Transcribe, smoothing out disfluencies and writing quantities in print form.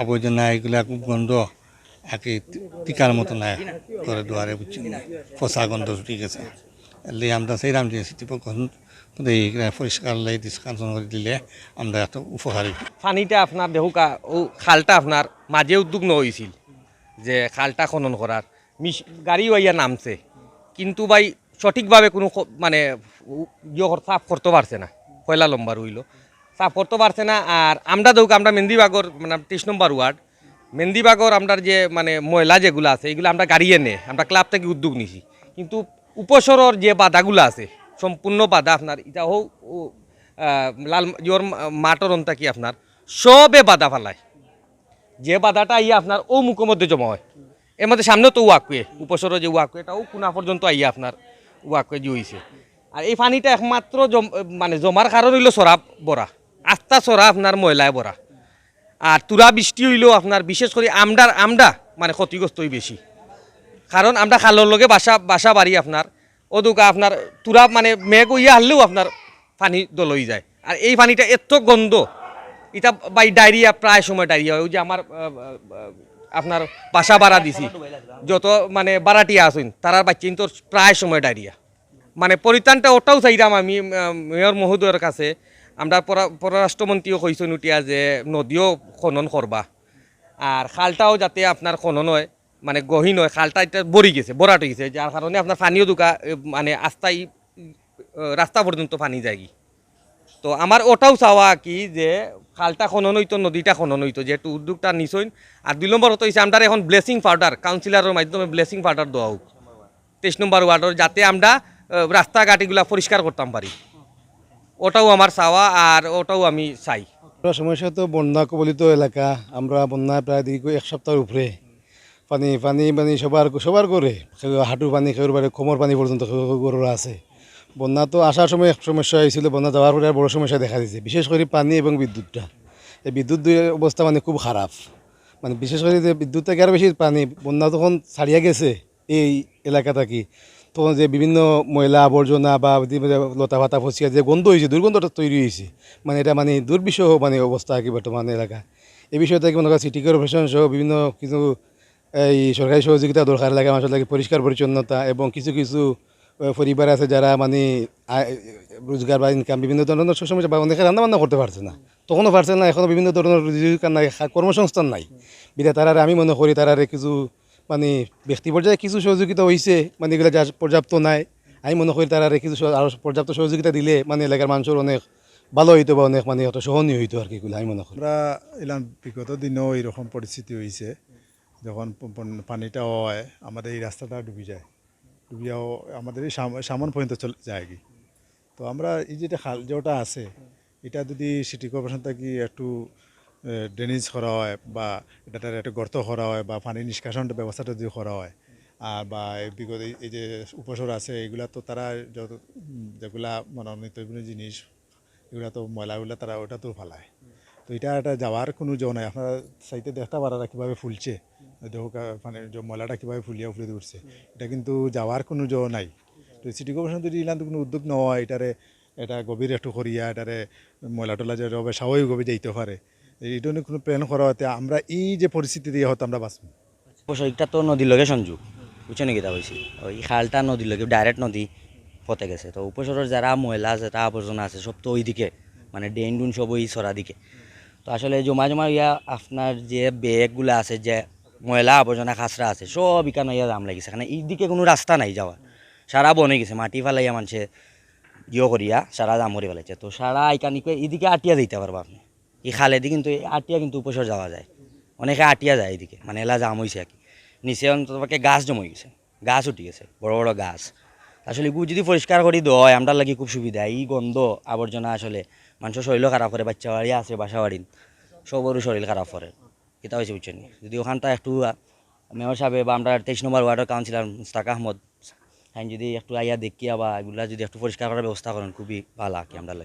আবর্জনা এগুলা খুব গন্ধ একে টিকার মতো নাই করে দুয়ারে বুঝছি পচা গন্ধ ছুটি গেছে এলে আমরা সেইরাম যে সিটি প্রকল্প পরিষ্কার লাই ডিসকাউন্ট করে দিলে আমরা এত উপকারী। পানিটা আপনার দেখুকা ও খালটা আপনার মাঝে উদ্যোগ হয়েছিল যে খালটা খনন করার গাড়িও ইয়া নামছে কিন্তু ভাই সঠিকভাবে কোনো মানে সাফ করতে পারছে না পয়লা লম্বা রইল সাফ করতে পারছে না। আর আমরা দেখুক আমরা মেহেন্দিবাগর মানে 23 নম্বর ওয়ার্ড মেহেন্দিবাগর আমরা যে মানে ময়লা যেগুলো আছে এগুলো আমরা গাড়ি এনে আমরা ক্লাব থেকে উদ্যোগ নিছি কিন্তু উপসরর যে বাধাগুলো আছে সম্পূর্ণ বাধা আপনার এটা হোক লাল ইয়োর মাটর অন্তা কি আপনার সবে বাধা ফালায় যে বাধাটা আইয়া আপনার ও মুখের মধ্যে জমা হয় এর মধ্যে সামনেও তো ওয়াকওয়ে উপসরর যে ওয়াকওয়ে এটাও কোনা পর্যন্ত আইয়া আপনার ওয়াকওয়ে যে হয়েছে। আর এই পানিটা একমাত্র মানে জমার কারণ হইল সরাব বরা আস্তা সরা আপনার ময়লায় বরা। আর তুরা বৃষ্টি হইলেও আপনার বিশেষ করে আমডা মানে ক্ষতিগ্রস্তই বেশি কারণ আমরা খালের লগে বাসা বাড়ি আপনার ওদুকা আপনার তুরা মানে মেঘ ইয়া হারলেও আপনার পানি দলই যায়। আর এই পানিটা এত গন্ধ এটা বাই ডায়রিয়া প্রায় সময় ডায়রিয়া হয়। ওই যে আমার আপনার বাসা ভাড়া দিছি যত মানে বারাটিয়া আসুন তারার বাচ্চা তো প্রায় সময় ডায়রিয়া মানে পরিত্রাণটা ওটাও চাইলাম আমি মেয়র মহোদয়ের কাছে আমরা পররাষ্ট্রমন্ত্রীও কইছেন উঠিয়া যে নদীও খনন করবা আর খালটাও যাতে আপনার খনন হয় মানে গহীন হয় খালটা এটা বড়ি গেছে বরাট হয়ে গেছে যার কারণে আপনার পানীয় দোকা মানে আস্তাই রাস্তা পর্যন্ত পানি যায় কি। তো আমার ওটাও চাওয়া কি যে খালটা খনন হইতো নদীটা খনন হইতো যেহেতু উদ্যোগটা নিছইন। আর 2 নম্বর হতো হয়েছে আমরা এখন ব্লেসিং পাউডার কাউন্সিলরের মাধ্যমে ব্লেসিং পাউডার দেওয়া হোক 23 নম্বর ওয়ার্ডের যাতে আমরা রাস্তাঘাটগুলা পরিষ্কার করতাম পারি ওটাও আমার চাওয়া আর ওটাও আমি চাই। সমস্যা তো বন্যা কবলিত এলাকা আমরা বন্যা প্রায় দীর্ঘ 1 সপ্তাহের উপরে পানি পানি পানি সবার করে হাঁটু পানি খেয়ে পারে কোমর পানি পর্যন্ত গরুরা আছে। বন্যা তো আসার সময় এক সমস্যা হয়েছিল বন্যা যাওয়ার পরে আর বড় সমস্যা দেখা দিয়েছে বিশেষ করে পানি এবং বিদ্যুৎটা এই বিদ্যুৎ অবস্থা মানে খুব খারাপ মানে বিশেষ করে যে বিদ্যুৎ থেকে আরও বেশি পানি বন্যা তখন ছাড়িয়ে গেছে এই এলাকা থাকি তখন যে বিভিন্ন ময়লা আবর্জনা বা লতা পাতা ফসিয়া যে গন্ধ হয়েছে দুর্গন্ধটা তৈরি হয়েছে মানে এটা মানে দুর্বিষহ মানে অবস্থা আর কি বর্তমানে এলাকা। এই বিষয়টা কি মনে করেন সিটি কর্পোরেশন সহ বিভিন্ন কিছু এই সরকারি সহযোগিতা দরকার লাগে মানুষের লাগে পরিষ্কার পরিচ্ছন্নতা এবং কিছু কিছু পরিবার আছে যারা মানে রোজগার বা ইনকাম বিভিন্ন ধরনের সমস্যা বা অনেকে রান্নাবান্না করতে পারছে না তখনও পারছে না এখনও বিভিন্ন ধরনের রোজগার নাই কর্মসংস্থান নাই বিধা তারারে আমি মনে করি তারারে কিছু মানে ব্যক্তি পর্যায়ে কিছু সহযোগিতা হয়েছে মানে এগুলো যা পর্যাপ্ত নাই আমি মনে করি তারারে কিছু আরও পর্যাপ্ত সহযোগিতা দিলে মানে এলাকার মানুষের অনেক ভালো হইতো বা অনেক মানে অত সহনীয় হইতো আর কি আমি মনে করি। আমরা এলাম বিগত দিনেও এরকম পরিস্থিতি হয়েছে যখন পানিটা হয় আমাদের এই রাস্তাটা ডুবে যায় ডুবিয়াও আমাদের এই সামন পর্যন্ত চলে যায় কি। তো আমরা এই যেটা খাল যেটা আছে এটা যদি সিটি কর্পোরেশন থেকে একটু ড্রেনেজ করা হয় বা এটাতে একটা গর্ত করা হয় বা পানি নিষ্কাশনের ব্যবস্থাটা যদি করা হয় আর বা বিগত এই যে উপসর আছে এগুলা তো তারা যত যেগুলা মনোনীত জিনিস এগুলা তো ময়লাগুলা তারা ওটা তো ফালায় তো এটা একটা যাওয়ার কোনো জো নাই আপনারা সাইতে দেখতে পারা কীভাবে ফুলছে দেখো মানে ময়লাটা কীভাবে ফুলিয়া ফুলে উঠছে এটা কিন্তু যাওয়ার কোনো জো নাই। তো সিটি কর্পোরেশন যদি ইলান কোনো উদ্যোগ নেওয়া হয় এটারে এটা গভীর একটু করিয়া এটারে ময়লা টলা যেভাবে স্বাভাবিকভাবে যাইতে পারে এইটা নিয়ে কোনো প্ল্যান করা হতে আমরা এই যে পরিস্থিতি দিয়ে হয়তো আমরা বাঁচব। এটা তো নদীর লগে সংযোগ বুঝছো নাকি তা হয়েছি ওই খালটা নদীর লগে ডাইরেক্ট নদী পথে গেছে তো উপসরের যারা ময়লা যারা আবর্জনা আছে সব তো ওইদিকে মানে ড্রেন ডুন সব ওই সরা দিকে। তো আসলে জমা জমা ইয়া আপনার যে ব্যাগগুলো আছে যে ময়লা আবর্জনা খাসরা আছে সব ইকানো ইয়া জাম লাগিছে কারণ এইদিকে কোনো রাস্তা নাই যাওয়ার সারা বনে গেছে মাটি ফেলাইয়া মানুষে করিয়া সারা জাম করে ফেলাইছে তো সারা ইকানিকে এইদিকে আটিয়া দিতে পারবো আপনি এই খালেদি কিন্তু আটিয়া কিন্তু উপসর যাওয়া যায় অনেকে আটিয়া যায় এইদিকে মানে এলা জাম হয়েছে আর কি নিচে অন্ততপক্ষে গাছ জমে গেছে গাছ উঠে গেছে বড় বড় গাছ আসলে এগুলো যদি পরিষ্কার করি দেয় আমরা লাগি খুব সুবিধা এই গন্ধ আবর্জনা আসলে মানুষের শরীরও খারাপ করে বাচ্চা বাড়ি আছে বাসা বাড়ি সবরও শরীর খারাপ করে এটা হয়েছে বুঝছেন যদি ওখানটা একটু মেয়র সাহেব বা আমরা 23 নম্বর ওয়ার্ডের কাউন্সিলর মুস্তাক আহমদ হ্যাঁ যদি একটু আইয়া দেখিয়া বা এগুলা যদি একটু পরিষ্কার করার ব্যবস্থা করেন খুবই ভালো আর কি আমরা